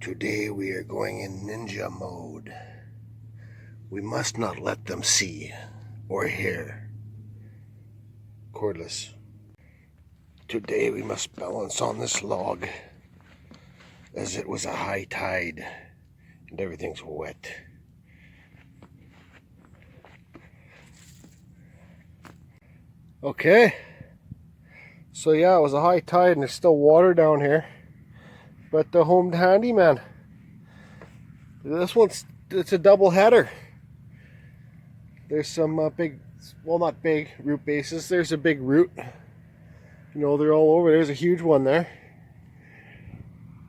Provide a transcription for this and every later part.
Today we are going in ninja mode. We must not let them see or hear. Cordless. Today we must balance on this log as it was a high tide and everything's wet. Okay, so yeah, it was a high tide and there's still water down here, but the home handyman, it's a double header. There's some big, well, not big root bases. There's a big root, you know, they're all over. There's a huge one there,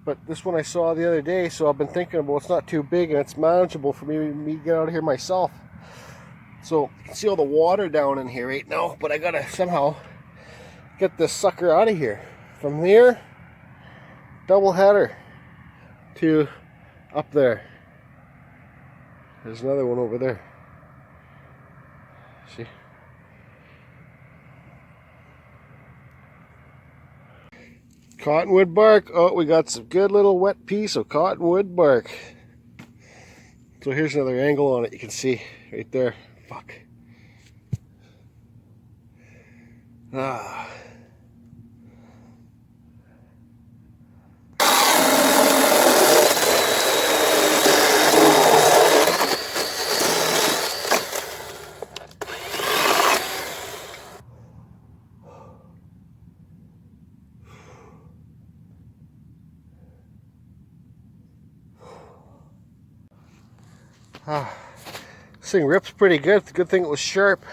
but this one I saw the other day, so I've been thinking about, it's not too big and it's manageable for me to get out of here myself. So you can see all the water down in here right now, but I gotta somehow get this sucker out of here. From here, double header to up there. There's another one over there. See? Cottonwood bark. Oh, we got some good little wet piece of cottonwood bark. So here's another angle on it. You can see right there. Fuck. Ah. This thing rips pretty good. Good thing it was sharp.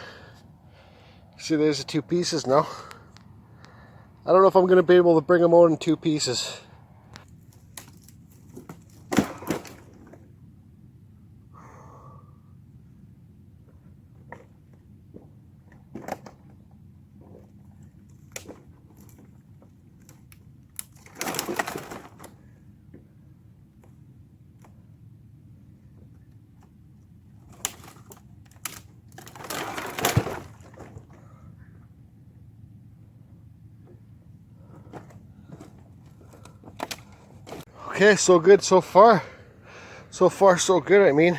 See, there's the two pieces now. I don't know if I'm going to be able to bring them out in two pieces. Okay, so good so far. So far, so good, I mean.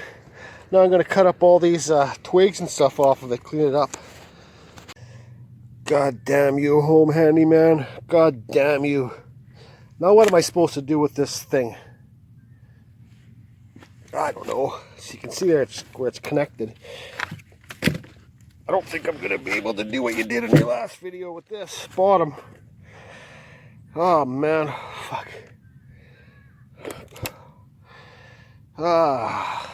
Now I'm going to cut up all these twigs and stuff off of it, clean it up. God damn you, home handyman. God damn you. Now what am I supposed to do with this thing? I don't know. So you can see there where it's connected. I don't think I'm going to be able to do what you did in your last video with this bottom. Oh, man. Fuck. I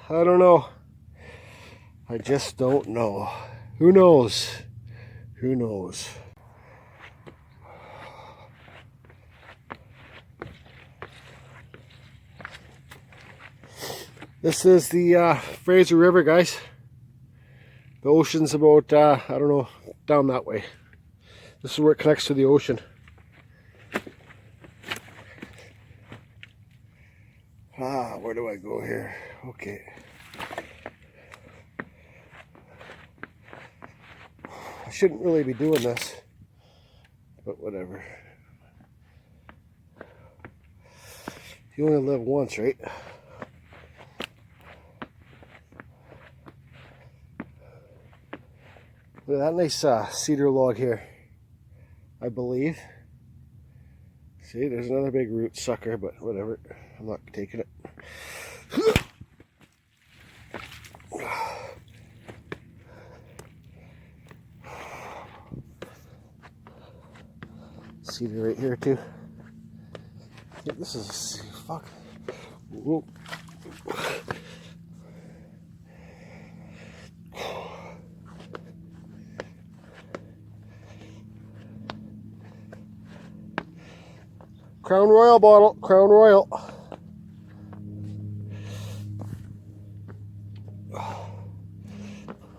don't know. I just don't know. Who knows? Who knows? This is the Fraser River, guys. The ocean's about, I don't know, down that way. This is where it connects to the ocean. Where do I go here? Okay. I shouldn't really be doing this, but whatever. You only live once, right? Look at that nice cedar log here, I believe. See, there's another big root sucker, but whatever. I'm not taking it. Cedar right here too. Yeah, this is fuck. Whoa. Crown Royal bottle, Crown Royal.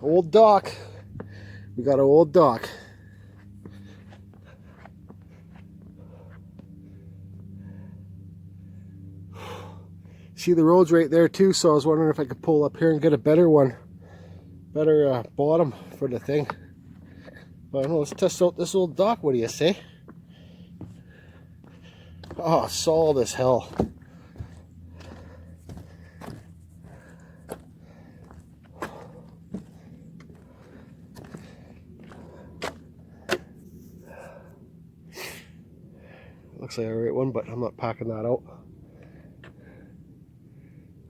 Old dock. We got an old dock. See, the road's right there too, so I was wondering if I could pull up here and get a better one. Better bottom for the thing. But I don't know, let's test out this old dock. What do you say? Oh, solid as hell. looks like the right one, but I'm not packing that out.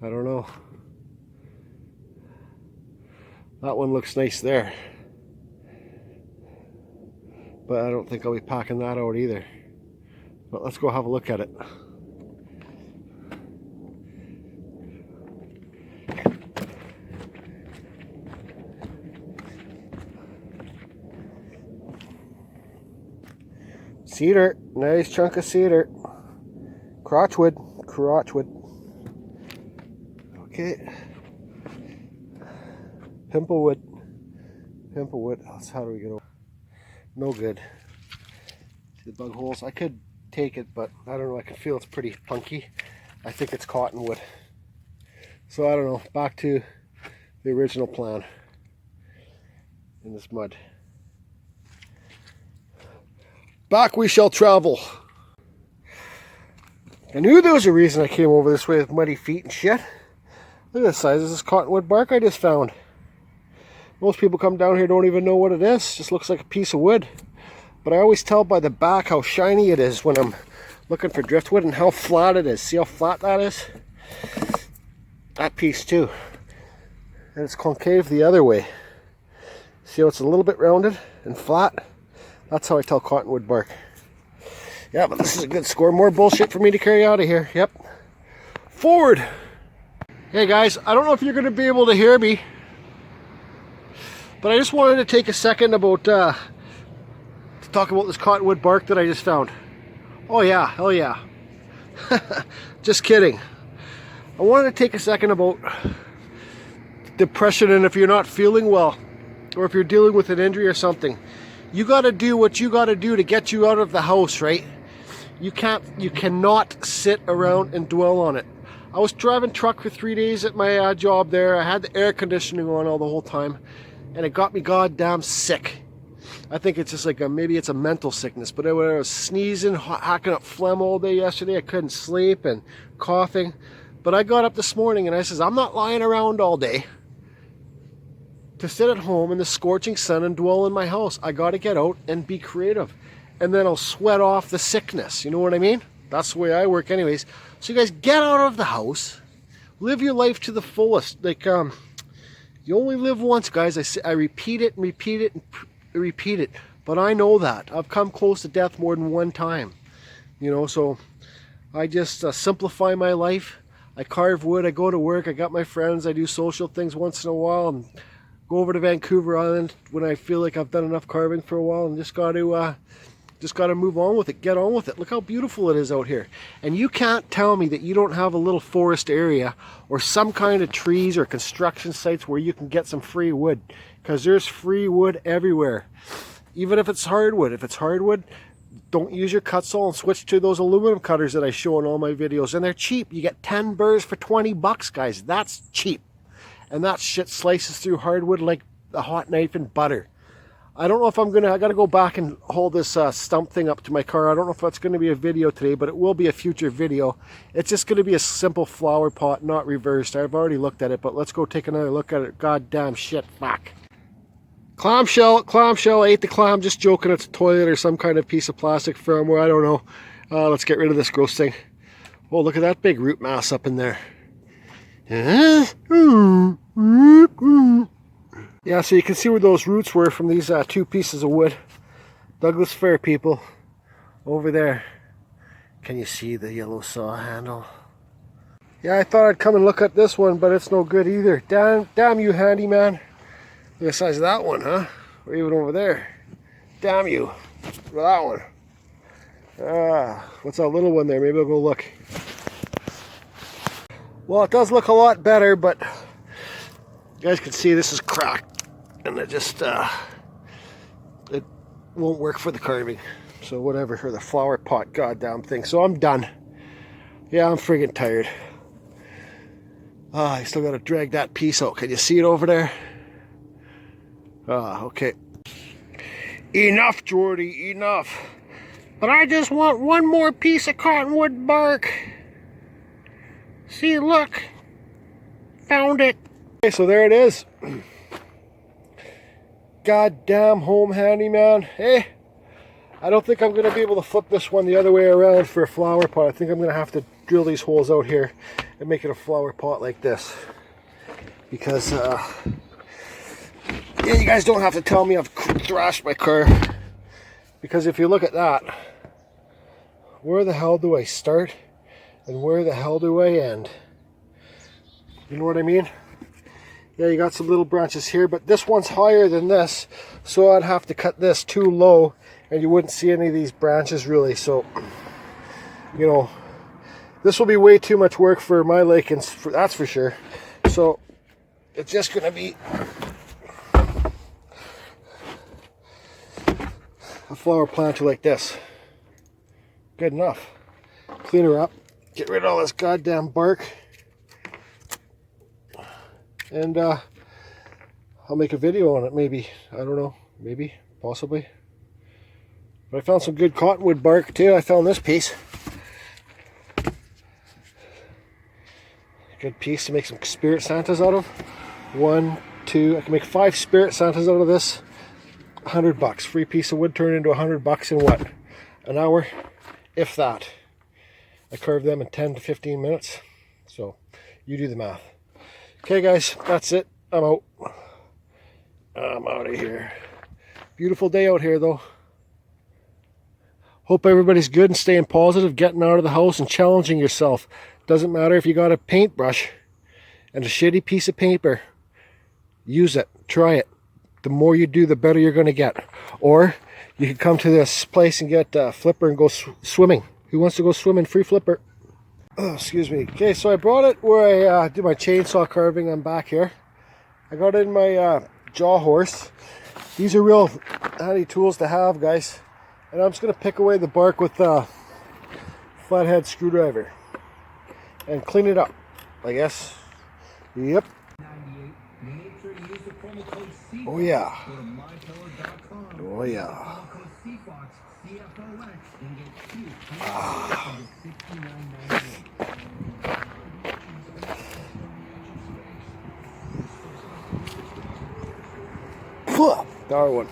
I don't know. That one looks nice there, but I don't think I'll be packing that out either. But let's go have a look at it. Cedar, nice chunk of cedar. Crotchwood, crotchwood. Okay. Pimplewood, pimplewood. How do we get over? No good. See the bug holes? I could take it, but I don't know. I can feel it's pretty funky. I think it's cottonwood. So I don't know. Back to the original plan in this mud. Back we shall travel. I knew there was a reason I came over this way with muddy feet and shit. Look at the size of this cottonwood bark I just found. Most people come down here don't even know what it is. It just looks like a piece of wood. But I always tell by the back how shiny it is when I'm looking for driftwood and how flat it is. See how flat that is? That piece too. And it's concave the other way. See how it's a little bit rounded and flat? That's how I tell cottonwood bark. Yeah, but this is a good score. More bullshit for me to carry out of here. Yep. Forward! Hey guys, I don't know if you're going to be able to hear me, but I just wanted to take a second about to talk about this cottonwood bark that I just found. Oh yeah, hell yeah. Just kidding. I wanted to take a second about depression, and if you're not feeling well, or if you're dealing with an injury or something, you got to do what you got to do to get you out of the house, right? You cannot sit around and dwell on it. I was driving truck for 3 days at my job there. I had the air conditioning on all the whole time, and it got me goddamn sick. I think it's just like maybe it's a mental sickness, but I was sneezing, hacking up phlegm all day yesterday. I couldn't sleep and coughing. But I got up this morning and I says, I'm not lying around all day to sit at home in the scorching sun and dwell in my house. I got to get out and be creative, and then I'll sweat off the sickness. You know what I mean? That's the way I work anyways. So you guys get out of the house, live your life to the fullest. Like, you only live once, guys. I repeat it and repeat it and repeat it. But I know that. I've come close to death more than one time. You know, so I just simplify my life. I carve wood, I go to work, I got my friends, I do social things once in a while, and go over to Vancouver Island when I feel like I've done enough carving for a while, and just got to move on with it, get on with it. Look how beautiful it is out here. And you can't tell me that you don't have a little forest area or some kind of trees or construction sites where you can get some free wood, because there's free wood everywhere. Even if it's hardwood. If it's hardwood, don't use your Kutzall and switch to those aluminum cutters that I show in all my videos. And they're cheap. You get 10 burs for 20 bucks, guys. That's cheap. And that shit slices through hardwood like a hot knife in butter. I don't know if I got to go back and hold this stump thing up to my car. I don't know if that's going to be a video today, but it will be a future video. It's just going to be a simple flower pot, not reversed. I've already looked at it, but let's go take another look at it. Goddamn shit, fuck. Clamshell, I ate the clam, just joking, it's a toilet or some kind of piece of plastic firmware, I don't know. Let's get rid of this gross thing. Oh, look at that big root mass up in there. Yeah, so you can see where those roots were from these two pieces of wood. Douglas fir, people, over there. Can you see the yellow saw handle? Yeah, I thought I'd come and look at this one, but it's no good either. Damn you, handyman. Look at the size of that one, huh? Or even over there. Damn you. Look at that one. What's that little one there? Maybe I'll go look. Well, it does look a lot better, but you guys can see this is cracked. And it just, it won't work for the carving. So whatever, for the flower pot goddamn thing. So I'm done. Yeah, I'm friggin' tired. I still gotta drag that piece out. Can you see it over there? Okay. Enough, Jordy, enough. But I just want one more piece of cottonwood bark. See, look. Found it. Okay, so there it is. Goddamn home handyman. Hey, I don't think I'm going to be able to flip this one the other way around for a flower pot. I think I'm going to have to drill these holes out here and make it a flower pot like this. Because, yeah, you guys don't have to tell me I've thrashed my car. Because if you look at that, where the hell do I start? And where the hell do I end? You know what I mean? Yeah, you got some little branches here, but this one's higher than this. So I'd have to cut this too low. And you wouldn't see any of these branches really, so you know, this will be way too much work for my lake, and that's for sure. So it's just gonna be a flower planter like this. Good enough. Clean her up, get rid of all this goddamn bark, and I'll make a video on it maybe. I don't know, maybe, possibly. But I found some good cottonwood bark too. I found this piece. Good piece to make some spirit Santas out of. 1, 2, I can make 5 spirit Santas out of this. $100. Free piece of wood turned into $100 in what? An hour? If that. I carved them in 10 to 15 minutes. So you do the math. Okay guys, that's it. I'm out. I'm out of here. Beautiful day out here though. Hope everybody's good and staying positive, getting out of the house and challenging yourself. Doesn't matter if you got a paintbrush and a shitty piece of paper. Use it. Try it. The more you do, the better you're going to get. Or you can come to this place and get a flipper and go swimming. Who wants to go swimming? Free flipper. Oh, excuse me. Okay, so I brought it where I do my chainsaw carving. I'm back here. I got it in my jaw horse. These are real handy tools to have, guys. And I'm just going to pick away the bark with a flathead screwdriver and clean it up, I guess. Yep. Oh yeah. Oh yeah. Darwin.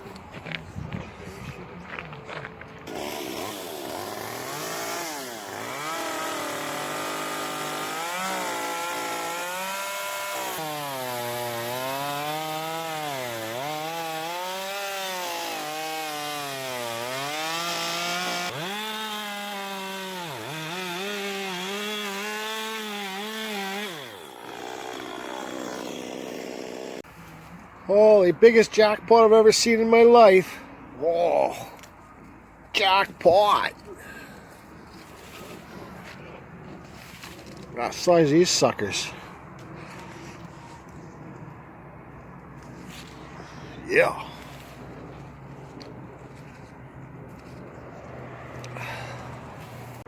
Holy, biggest jackpot I've ever seen in my life. Whoa. Jackpot. Ah, size of these suckers. Yeah.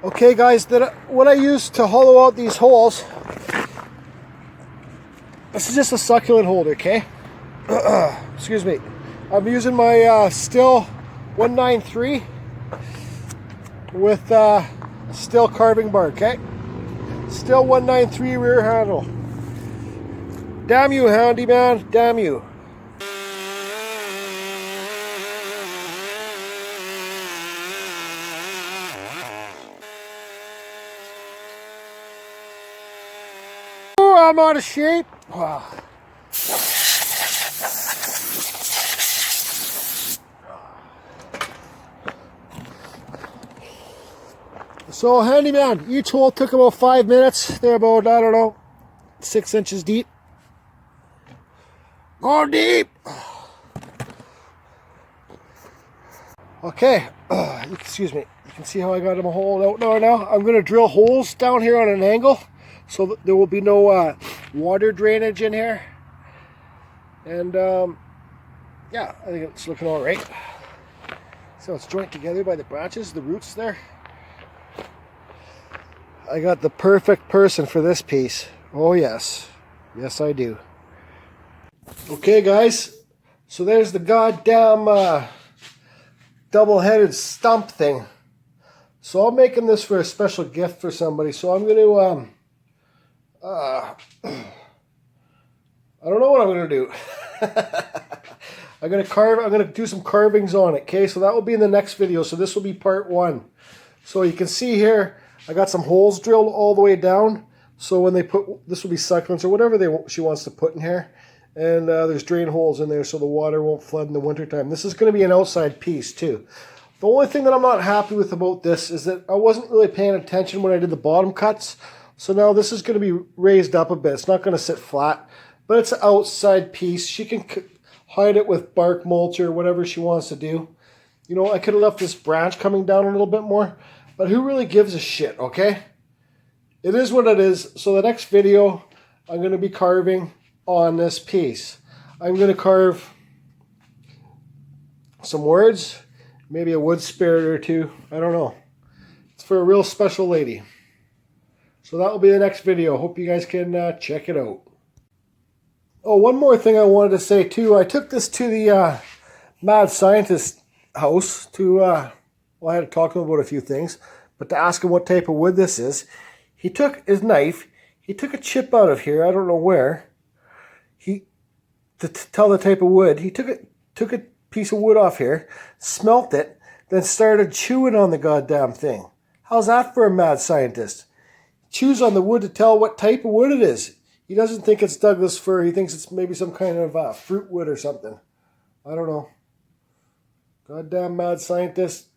Okay guys, what I use to hollow out these holes, this is just a succulent holder, okay? Excuse me. I'm using my Still 193 with Still carving bar, okay? Still 193 rear handle. Damn you, handyman. Damn you. Oh, I'm out of shape. Wow. So handyman, each hole took about 5 minutes. They're about, I don't know, 6 inches deep. Go deep! Okay, excuse me. You can see how I got them holed out now. I'm going to drill holes down here on an angle so that there will be no water drainage in here. And yeah, I think it's looking all right. So it's joined together by the branches, the roots there. I got the perfect person for this piece. Oh yes. Yes I do. Okay guys. So there's the goddamn double-headed stump thing. So I'm making this for a special gift for somebody. So I'm going to I don't know what I'm going to do. I'm gonna do some carvings on it, okay? So that will be in the next video. So this will be part 1. So you can see here, I got some holes drilled all the way down. So when they put, this will be succulents or whatever she wants to put in here. And there's drain holes in there so the water won't flood in the wintertime. This is going to be an outside piece too. The only thing that I'm not happy with about this is that I wasn't really paying attention when I did the bottom cuts. So now this is going to be raised up a bit. It's not going to sit flat, but it's an outside piece. She can hide it with bark mulch or whatever she wants to do. You know, I could have left this branch coming down a little bit more, but who really gives a shit, okay? It is what it is. So the next video, I'm going to be carving on this piece. I'm going to carve some words, maybe a wood spirit or two. I don't know. It's for a real special lady. So that will be the next video. Hope you guys can check it out. Oh, one more thing I wanted to say too. I took this to the mad scientist house to, well, I had to talk to him about a few things, but to ask him what type of wood this is. He took his knife, he took a chip out of here, I don't know where. To tell the type of wood, he took a piece of wood off here, smelt it, then started chewing on the goddamn thing. How's that for a mad scientist? Chews on the wood to tell what type of wood it is. He doesn't think it's Douglas fir. He thinks it's maybe some kind of fruit wood or something. I don't know. Goddamn mad scientist.